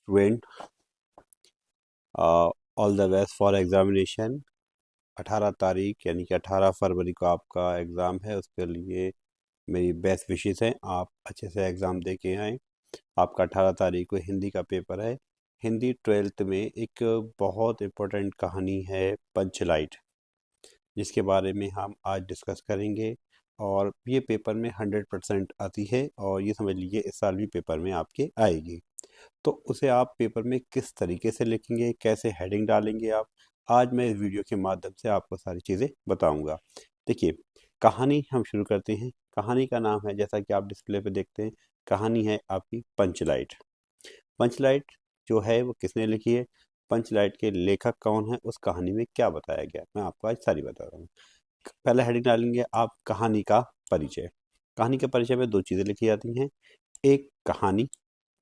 Student, all the best for examination. 18 तारीख यानी कि 18 फरवरी को आपका एग्ज़ाम है। उसके लिए मेरी बेस्ट विशेस हैं, आप अच्छे से एग्ज़ाम दे के आएँ। आपका 18 तारीख को हिंदी का पेपर है। हिंदी 12th में एक बहुत इम्पोर्टेंट कहानी है पंचलाइट, जिसके बारे में हम आज डिस्कस करेंगे। और ये पेपर में 100% आती है, और ये समझ लीजिए इस साल भी पेपर में आपके आएगी। तो उसे आप पेपर में किस तरीके से लिखेंगे, कैसे हेडिंग डालेंगे आप, आज मैं इस वीडियो के माध्यम से आपको सारी चीज़ें बताऊंगा। देखिए, कहानी हम शुरू करते हैं। कहानी का नाम है, जैसा कि आप डिस्प्ले पे देखते हैं, कहानी है आपकी पंचलाइट। पंचलाइट जो है वो किसने लिखी है, पंचलाइट के लेखक कौन है, उस कहानी में क्या बताया गया, मैं आपको आज सारी बता रहा हूँ। पहला हेडिंग डालेंगे आप कहानी का परिचय। कहानी के परिचय में दो चीज़ें लिखी जाती हैं, एक कहानी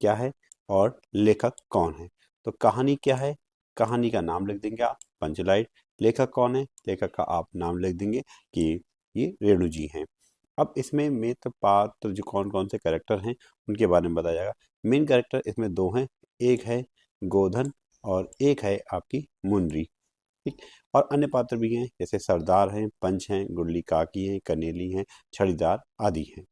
क्या है और लेखक कौन है। तो कहानी क्या है, कहानी का नाम लिख देंगे आप पंचलाइट। लेखक कौन है, लेखक का आप नाम लिख देंगे कि ये रेणु जी हैं। अब इसमें मित्र पात्र जो कौन कौन से कैरेक्टर हैं उनके बारे में बताया जाएगा। मेन कैरेक्टर इसमें दो हैं, एक है गोधन और एक है आपकी मुनरी। ठीक, और अन्य पात्र भी हैं, जैसे सरदार हैं, पंच हैं, गुडली काकी हैं, कनेली हैं, छड़ीदार आदि हैं।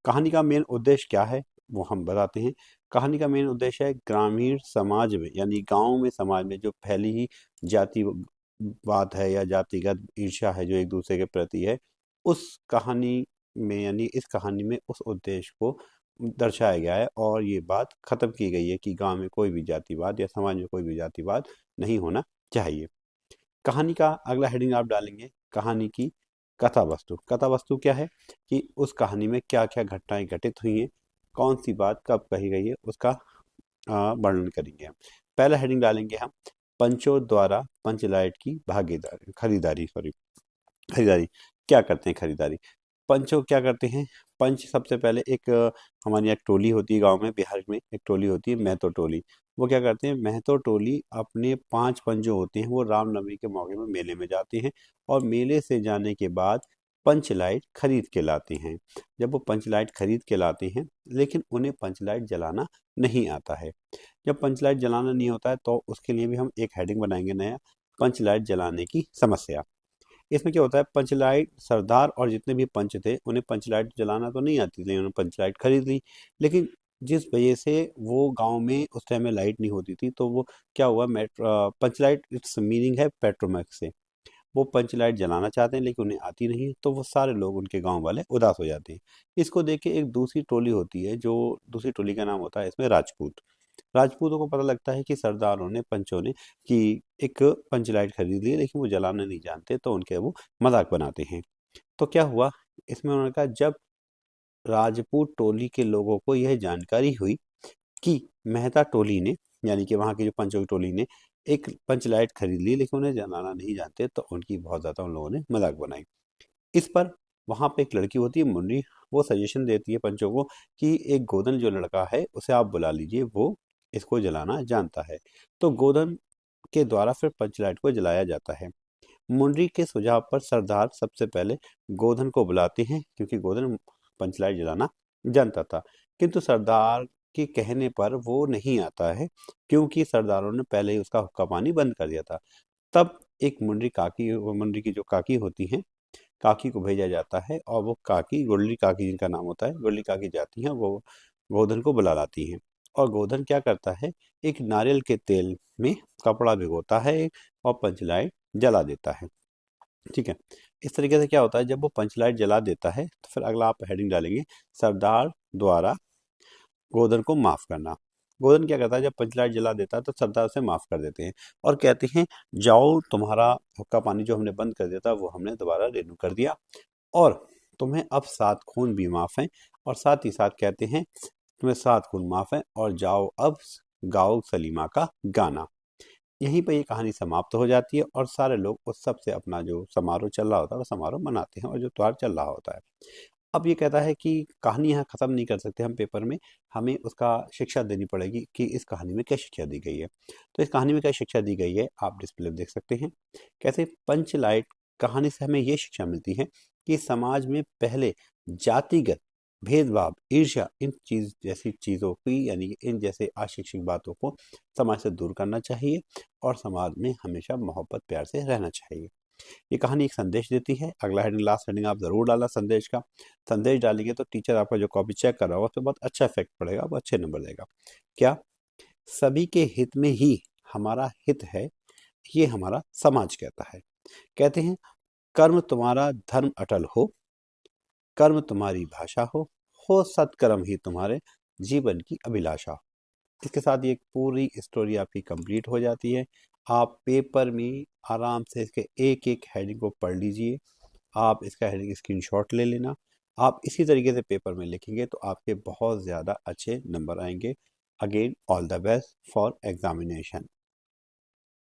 कहानी का मेन उद्देश्य क्या है वो हम बताते हैं। कहानी का मेन उद्देश्य है ग्रामीण समाज में यानी गांव में, समाज में जो फैली ही जातिवाद है या जातिगत ईर्ष्या है जो एक दूसरे के प्रति है, उस कहानी में यानी इस कहानी में उस उद्देश्य को दर्शाया गया है। और ये बात खत्म की गई है कि गांव में कोई भी जातिवाद या समाज में कोई भी जातिवाद नहीं होना चाहिए। कहानी का अगला हेडिंग आप डालेंगे कहानी की कथा वस्तु। कथा वस्तु क्या है कि उस कहानी में क्या क्या घटनाएं घटित हुई हैं, कौन सी बात कब कही गई है, उसका वर्णन करेंगे हम। पहला हेडिंग डालेंगे हम पंचों द्वारा पंचलाइट की भागीदारी खरीदारी सॉरी खरीदारी। क्या करते हैं खरीदारी, पंचों क्या करते हैं। पंच सबसे पहले एक हमारी एक टोली होती है गांव में, बिहार में एक टोली होती है महतो टोली। वो क्या करते हैं, महतो टोली अपने 5 पंच जो होते हैं वो रामनवमी के मौके में मेले में जाते हैं, और मेले से जाने के बाद पंचलाइट खरीद के लाते हैं। जब वो पंचलाइट खरीद के लाते हैं, लेकिन उन्हें पंचलाइट जलाना नहीं आता है। जब पंचलाइट जलाना नहीं होता है तो उसके लिए भी हम एक हेडिंग बनाएंगे नया, पंचलाइट जलाने की समस्या। इसमें क्या होता है, पंचलाइट सरदार और जितने भी पंच थे उन्हें पंचलाइट जलाना तो नहीं आती थी, उन्होंने पंचलाइट खरीद ली। लेकिन जिस वजह से वो गांव में उस टाइम में लाइट नहीं होती थी, तो वो क्या हुआ, पंचलाइट इट्स मीनिंग है पेट्रोमैक्स से। वो पंचलाइट जलाना चाहते हैं लेकिन उन्हें आती नहीं है, तो वो सारे लोग उनके गांव वाले उदास हो जाते हैं। इसको देख के एक दूसरी टोली होती है, जो दूसरी टोली का नाम होता है इसमें राजपूत। राजपूतों को पता लगता है कि सरदारों ने, पंचों ने, कि एक पंचलाइट खरीद ली लेकिन वो जलाना नहीं जानते, तो उनके वो मजाक बनाते हैं। तो क्या हुआ, इसमें उन्होंने कहा, जब राजपूत टोली के लोगों को यह जानकारी हुई कि मेहता टोली ने, यानी कि वहाँ की जो पंचों की टोली ने एक पंचलाइट खरीद ली लेकिन उन्हें जलाना नहीं जानते, तो उनकी बहुत ज़्यादा उन लोगों ने मजाक बनाई। इस पर वहाँ पे एक लड़की होती है मुन्नी, वो सजेशन देती है पंचों को कि एक गोधन जो लड़का है उसे आप बुला लीजिए, वो इसको जलाना जानता है। तो गोधन के द्वारा फिर पंचलाइट को जलाया जाता है। मुंडरी के सुझाव पर सरदार सबसे पहले गोधन को बुलाते हैं, क्योंकि गोधन पंचलाइट जलाना जानता था। किंतु सरदार के कहने पर वो नहीं आता है, क्योंकि सरदारों ने पहले ही उसका हुक्का पानी बंद कर दिया था। तब एक मुंडरी की जो काकी होती हैं, काकी को भेजा जाता है, और वो काकी, गुडली काकी जिनका नाम होता है, गुडली काकी जाती हैं, वो गोधन को बुला लाती हैं। और गोधन क्या करता है, एक नारियल के तेल में कपड़ा भिगोता है और पंचलाइट जला देता है। ठीक है, इस तरीके से क्या होता है, जब वो पंचलाइट जला देता है तो फिर अगला आप हेडिंग डालेंगे सरदार द्वारा गोधन को माफ करना। गोधन क्या करता है, जब पंचलाइट जला देता है तो सरदार उसे माफ कर देते हैं और कहते हैं, जाओ, तुम्हारा हुक्का पानी जो हमने बंद कर दिया था वो हमने दोबारा रिन्यू कर दिया, और तुम्हें अब 7 खून भी माफ हैं। और साथ ही साथ कहते हैं, तुम्हें 7 खून माफ है, और जाओ अब गाओ सलीमा का गाना। यहीं पर ये कहानी समाप्त हो जाती है, और सारे लोग उत्सव से अपना जो समारोह चल रहा होता है वो समारोह मनाते हैं, और जो त्योहार चल रहा होता है। अब ये कहता है कि कहानी यहाँ खत्म नहीं कर सकते हम पेपर में, हमें उसका शिक्षा देनी पड़ेगी कि इस कहानी में क्या शिक्षा दी गई है। तो इस कहानी में क्या शिक्षा दी गई है आप डिस्प्ले में देख सकते हैं। कैसे पंचलाइट कहानी से हमें ये शिक्षा मिलती है कि समाज में पहले जातिगत भेदभाव, ईर्ष्या, इन चीज जैसी चीज़ों की यानी कि इन जैसे अशिक्षित बातों को समाज से दूर करना चाहिए और समाज में हमेशा मोहब्बत प्यार से रहना चाहिए। ये कहानी एक संदेश देती है। अगला हेडिंग, लास्ट हेडिंग आप ज़रूर डालना संदेश का। संदेश डालेंगे तो टीचर आपका जो कॉपी चेक कर रहा होगा उस पर बहुत अच्छा इफेक्ट पड़ेगा, वो अच्छे नंबर देगा। क्या? सभी के हित में ही हमारा हित है, ये हमारा समाज कहता है। कहते हैं, कर्म तुम्हारा धर्म अटल कर्म तुम्हारी भाषा हो सत्कर्म ही तुम्हारे जीवन की अभिलाषा। इसके साथ ये पूरी स्टोरी आपकी कंप्लीट हो जाती है। आप पेपर में आराम से इसके एक एक हेडिंग को पढ़ लीजिए। आप इसका हेडिंग स्क्रीनशॉट ले लेना। आप इसी तरीके से पेपर में लिखेंगे तो आपके बहुत ज़्यादा अच्छे नंबर आएंगे। Again all the best for examination.